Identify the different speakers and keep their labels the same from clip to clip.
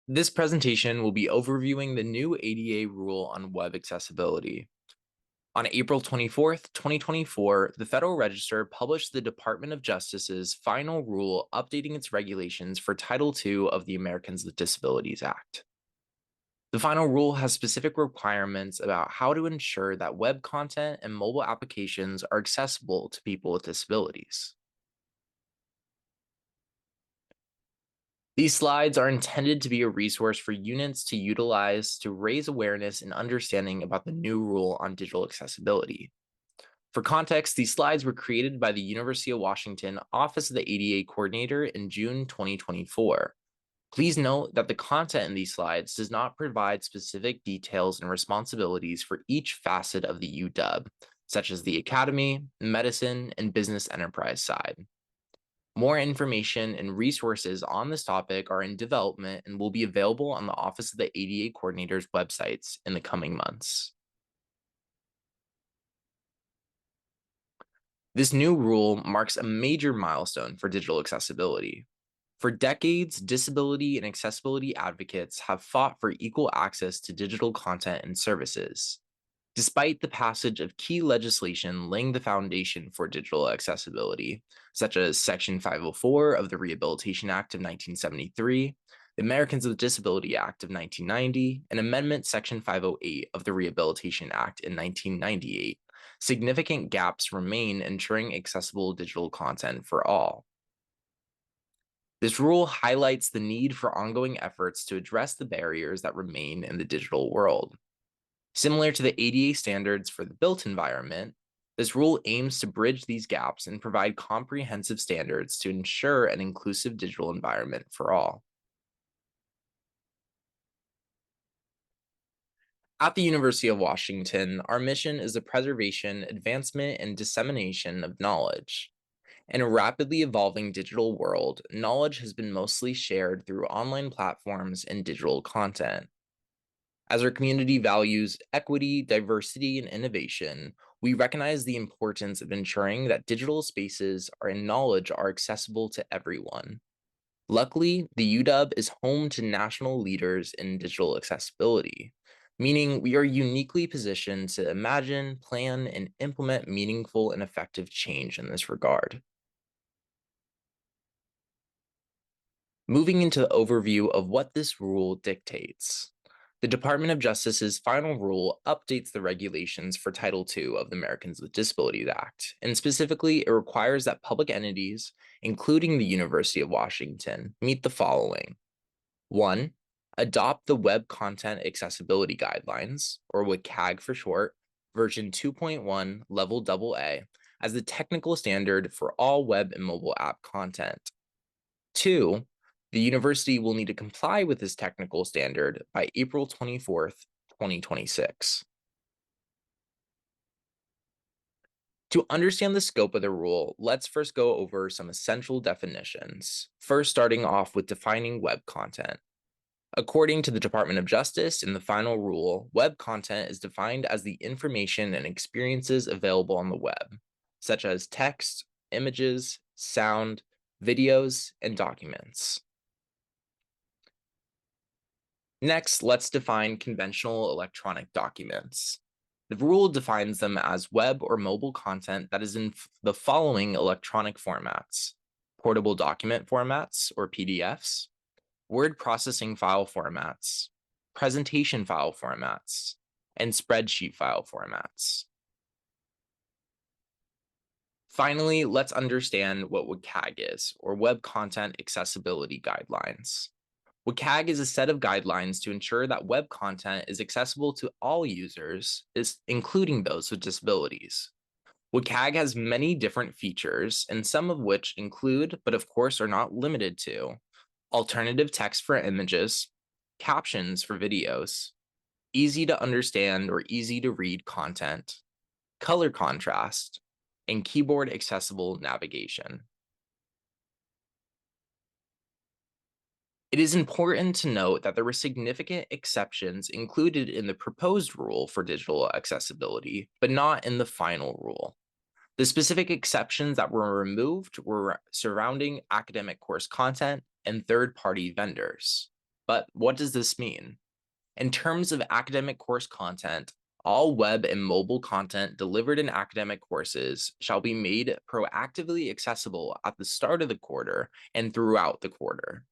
Speaker 1: This presentation will be overviewing the new ADA rule on web accessibility. On April 24th, 2024, the Federal Register published the Department of Justice's final rule updating its regulations for Title II of the Americans with Disabilities Act. The final rule has specific requirements about how to ensure that web content and mobile applications are accessible to people with disabilities. These slides are intended to be a resource for units to utilize to raise awareness and understanding about the new rule on digital accessibility. For context, these slides were created by the University of Washington Office of the ADA Coordinator in June 2024. Please note that the content in these slides does not provide specific details and responsibilities for each facet of the UW, such as the academy, medicine, and business enterprise side. More information and resources on this topic are in development and will be available on the Office of the ADA Coordinator's websites in the coming months. This new rule marks a major milestone for digital accessibility. For decades, disability and accessibility advocates have fought for equal access to digital content and services. Despite the passage of key legislation laying the foundation for digital accessibility, such as Section 504 of the Rehabilitation Act of 1973, the Americans with Disability Act of 1990, and Amendment Section 508 of the Rehabilitation Act in 1998, significant gaps remain ensuring accessible digital content for all. This rule highlights the need for ongoing efforts to address the barriers that remain in the digital world. Similar to the ADA standards for the built environment, this rule aims to bridge these gaps and provide comprehensive standards to ensure an inclusive digital environment for all. At the University of Washington, our mission is the preservation, advancement, and dissemination of knowledge. In a rapidly evolving digital world, knowledge has been mostly shared through online platforms and digital content. As our community values equity, diversity, and innovation, we recognize the importance of ensuring that digital spaces and knowledge are accessible to everyone. Luckily, the UW is home to national leaders in digital accessibility, meaning we are uniquely positioned to imagine, plan, and implement meaningful and effective change in this regard. Moving into the overview of what this rule dictates. The Department of Justice's final rule updates the regulations for Title II of the Americans with Disabilities Act, and specifically, it requires that public entities, including the University of Washington, meet the following. 1. Adopt the Web Content Accessibility Guidelines, or WCAG for short, version 2.1, level AA, as the technical standard for all web and mobile app content. 2. The university will need to comply with this technical standard by April 24th, 2026. To understand the scope of the rule, let's first go over some essential definitions, first starting off with defining web content. According to the Department of Justice in the final rule, web content is defined as the information and experiences available on the web, such as text, images, sound, videos, and documents. Next, let's define conventional electronic documents. The rule defines them as web or mobile content that is in the following electronic formats: portable document formats, or PDFs, word processing file formats, presentation file formats, and spreadsheet file formats. Finally, let's understand what WCAG is, or Web Content Accessibility Guidelines. WCAG is a set of guidelines to ensure that web content is accessible to all users, including those with disabilities. WCAG has many different features, and some of which include, but of course are not limited to, alternative text for images, captions for videos, easy to understand or easy to read content, color contrast, and keyboard accessible navigation. It is important to note that there were significant exceptions included in the proposed rule for digital accessibility, but not in the final rule. The specific exceptions that were removed were surrounding academic course content and third-party vendors. But what does this mean? In terms of academic course content, all web and mobile content delivered in academic courses shall be made proactively accessible at the start of the quarter and throughout the quarter.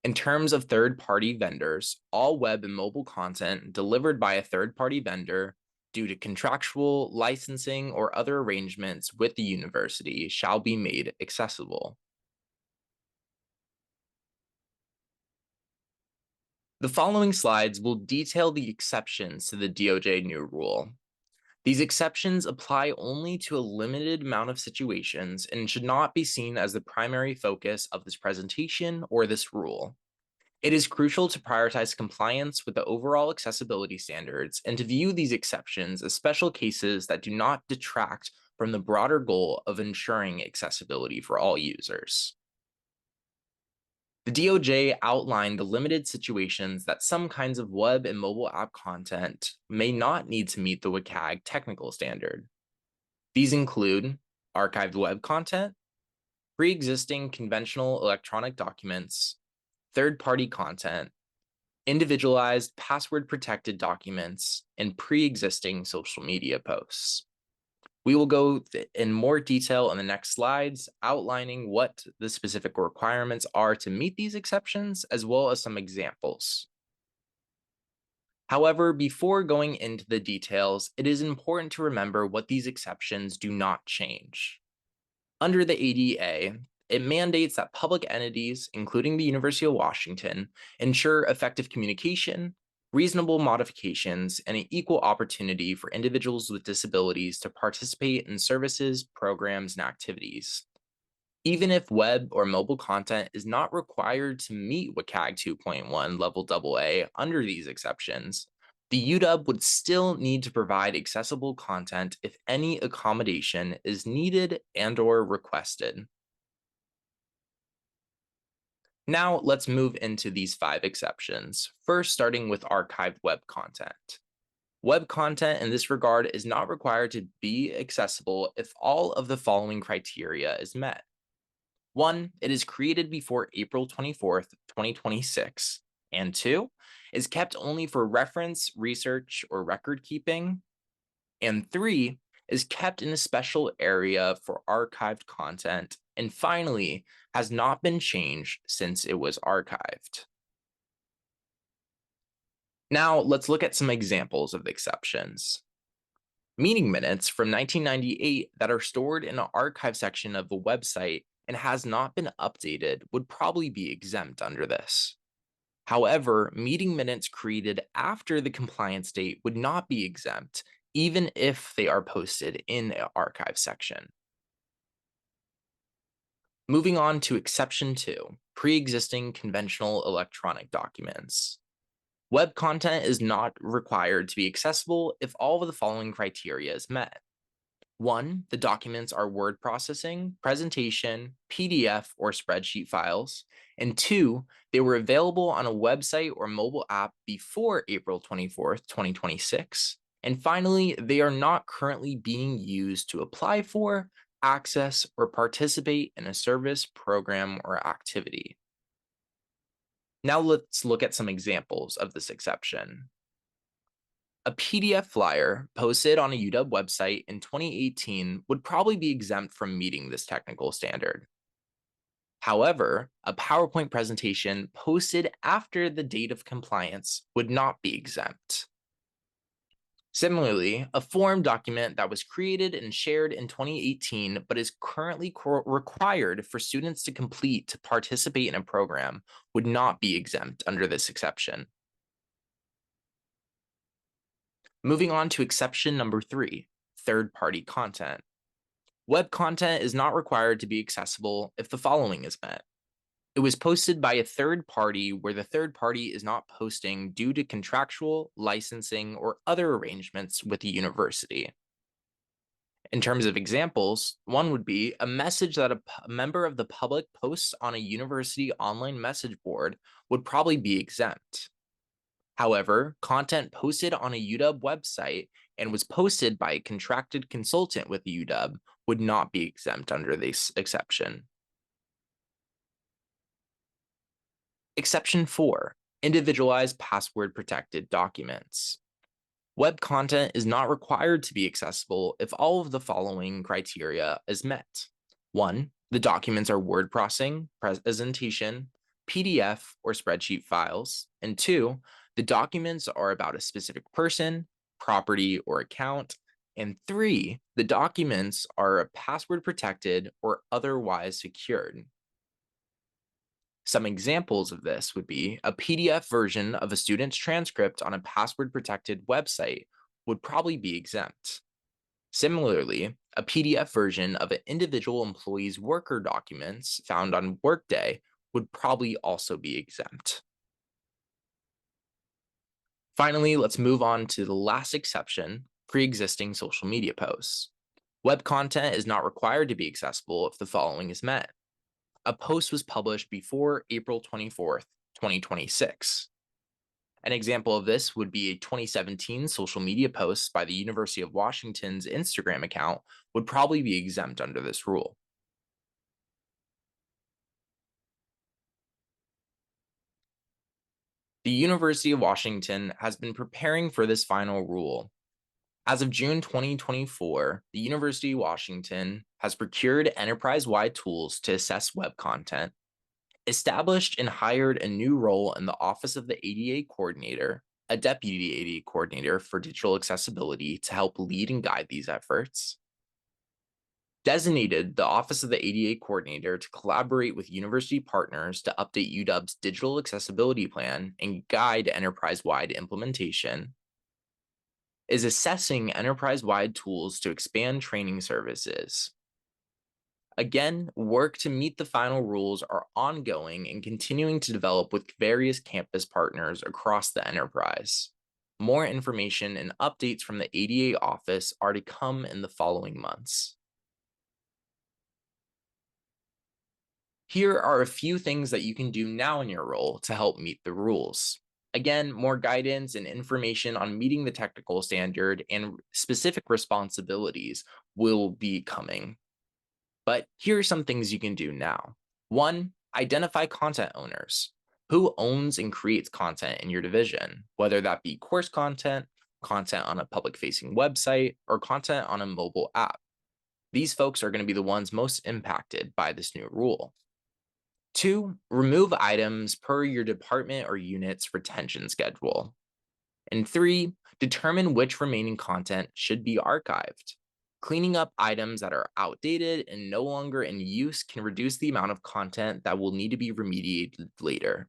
Speaker 1: In terms of third-party vendors, all web and mobile content delivered by a third-party vendor due to contractual, licensing, or other arrangements with the university shall be made accessible. The following slides will detail the exceptions to the DOJ new rule. These exceptions apply only to a limited amount of situations and should not be seen as the primary focus of this presentation or this rule. It is crucial to prioritize compliance with the overall accessibility standards and to view these exceptions as special cases that do not detract from the broader goal of ensuring accessibility for all users. The DOJ outlined the limited situations that some kinds of web and mobile app content may not need to meet the WCAG technical standard. These include archived web content, pre-existing conventional electronic documents, third-party content, individualized password-protected documents, and pre-existing social media posts. We will go in more detail in the next slides, outlining what the specific requirements are to meet these exceptions, as well as some examples. However, before going into the details, it is important to remember what these exceptions do not change. Under the ADA, it mandates that public entities, including the University of Washington, ensure effective communication, reasonable modifications, and an equal opportunity for individuals with disabilities to participate in services, programs, and activities. Even if web or mobile content is not required to meet WCAG 2.1 level AA under these exceptions, the UW would still need to provide accessible content if any accommodation is needed and/or requested. Now let's move into these 5 exceptions, first starting with archived web content. Web content in this regard is not required to be accessible if all of the following criteria is met. 1, it is created before April 24th, 2026, and 2, is kept only for reference, research, or record keeping, and 3, is kept in a special area for archived content, and finally, has not been changed since it was archived. Now, let's look at some examples of exceptions. Meeting minutes from 1998 that are stored in an archive section of the website and has not been updated would probably be exempt under this. However, meeting minutes created after the compliance date would not be exempt, even if they are posted in an archive section. Moving on to exception 2, pre-existing conventional electronic documents. Web content is not required to be accessible if all of the following criteria is met. 1, the documents are word processing, presentation, PDF, or spreadsheet files. And 2, they were available on a website or mobile app before April 24th, 2026. And finally, they are not currently being used to apply for, access, or participate in a service, program, or activity. Now let's look at some examples of this exception. A PDF flyer posted on a UW website in 2018 would probably be exempt from meeting this technical standard. However, a PowerPoint presentation posted after the date of compliance would not be exempt. Similarly, a form document that was created and shared in 2018 but is currently required for students to complete to participate in a program would not be exempt under this exception. Moving on to exception number 3, third-party content. Web content is not required to be accessible if the following is met. It was posted by a third party where the third party is not posting due to contractual, licensing, or other arrangements with the university. In terms of examples, one would be a message that a member of the public posts on a university online message board would probably be exempt. However, content posted on a UW website and was posted by a contracted consultant with the UW would not be exempt under this exception. Exception 4, individualized password protected documents. Web content is not required to be accessible if all of the following criteria is met. 1, the documents are word processing, presentation, PDF, or spreadsheet files. And 2, the documents are about a specific person, property, or account. And 3, the documents are password protected or otherwise secured. Some examples of this would be a PDF version of a student's transcript on a password protected website would probably be exempt. Similarly, a PDF version of an individual employee's worker documents found on Workday would probably also be exempt. Finally, let's move on to the last exception, pre-existing social media posts. Web content is not required to be accessible if the following is met. A post was published before April 24th, 2026. An example of this would be a 2017 social media post by the University of Washington's Instagram account would probably be exempt under this rule. The University of Washington has been preparing for this final rule. As of June 2024, the University of Washington has procured enterprise-wide tools to assess web content, established and hired a new role in the Office of the ADA Coordinator, a deputy ADA coordinator for digital accessibility to help lead and guide these efforts, designated the Office of the ADA Coordinator to collaborate with university partners to update UW's digital accessibility plan and guide enterprise-wide implementation, is assessing enterprise-wide tools to expand training services. Again, work to meet the final rules are ongoing and continuing to develop with various campus partners across the enterprise. More information and updates from the ADA office are to come in the following months. Here are a few things that you can do now in your role to help meet the rules. Again, more guidance and information on meeting the technical standard and specific responsibilities will be coming. But here are some things you can do now. 1, identify content owners. Who owns and creates content in your division, whether that be course content, content on a public-facing website, or content on a mobile app. These folks are going to be the ones most impacted by this new rule. 2, remove items per your department or unit's retention schedule. And 3, determine which remaining content should be archived. Cleaning up items that are outdated and no longer in use can reduce the amount of content that will need to be remediated later.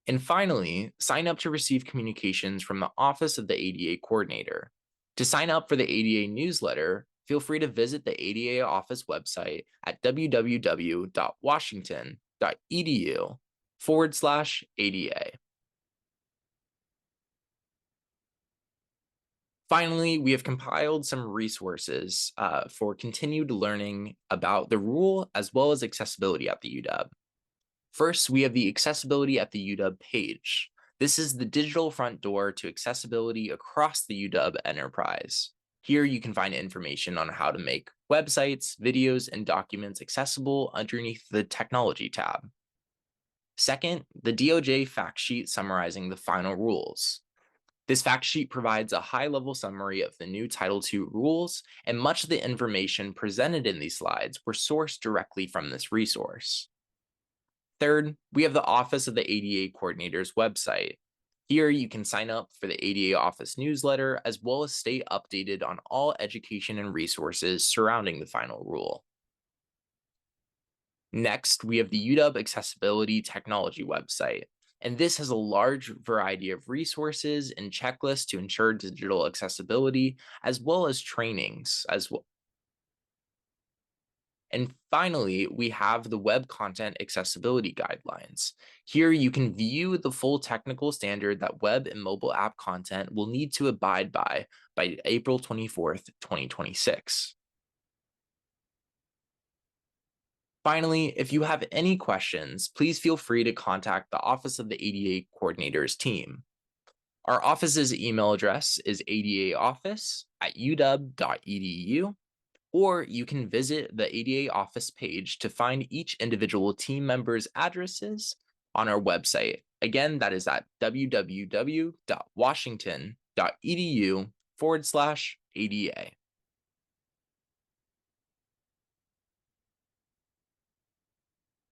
Speaker 1: And finally, sign up to receive communications from the Office of the ADA Coordinator. To sign up for the ADA newsletter, feel free to visit the ADA office website at www.washington.edu/ADA. Finally, we have compiled some resources for continued learning about the rule as well as accessibility at the UW. First, we have the Accessibility at the UW page. This is the digital front door to accessibility across the UW enterprise. Here you can find information on how to make websites, videos, and documents accessible underneath the Technology tab. Second, the DOJ fact sheet summarizing the final rules. This fact sheet provides a high-level summary of the new Title II rules, and much of the information presented in these slides were sourced directly from this resource. Third, we have the Office of the ADA Coordinator's website. Here you can sign up for the ADA office newsletter, as well as stay updated on all education and resources surrounding the final rule. Next, we have the UW Accessibility Technology website. And this has a large variety of resources and checklists to ensure digital accessibility, as well as trainings as well. And finally, we have the Web Content Accessibility Guidelines. Here you can view the full technical standard that web and mobile app content will need to abide by April 24th, 2026. Finally, if you have any questions, please feel free to contact the Office of the ADA Coordinator's team. Our office's email address is adaoffice@uw.edu, or you can visit the ADA office page to find each individual team member's addresses on our website. Again, that is at www.washington.edu/ADA.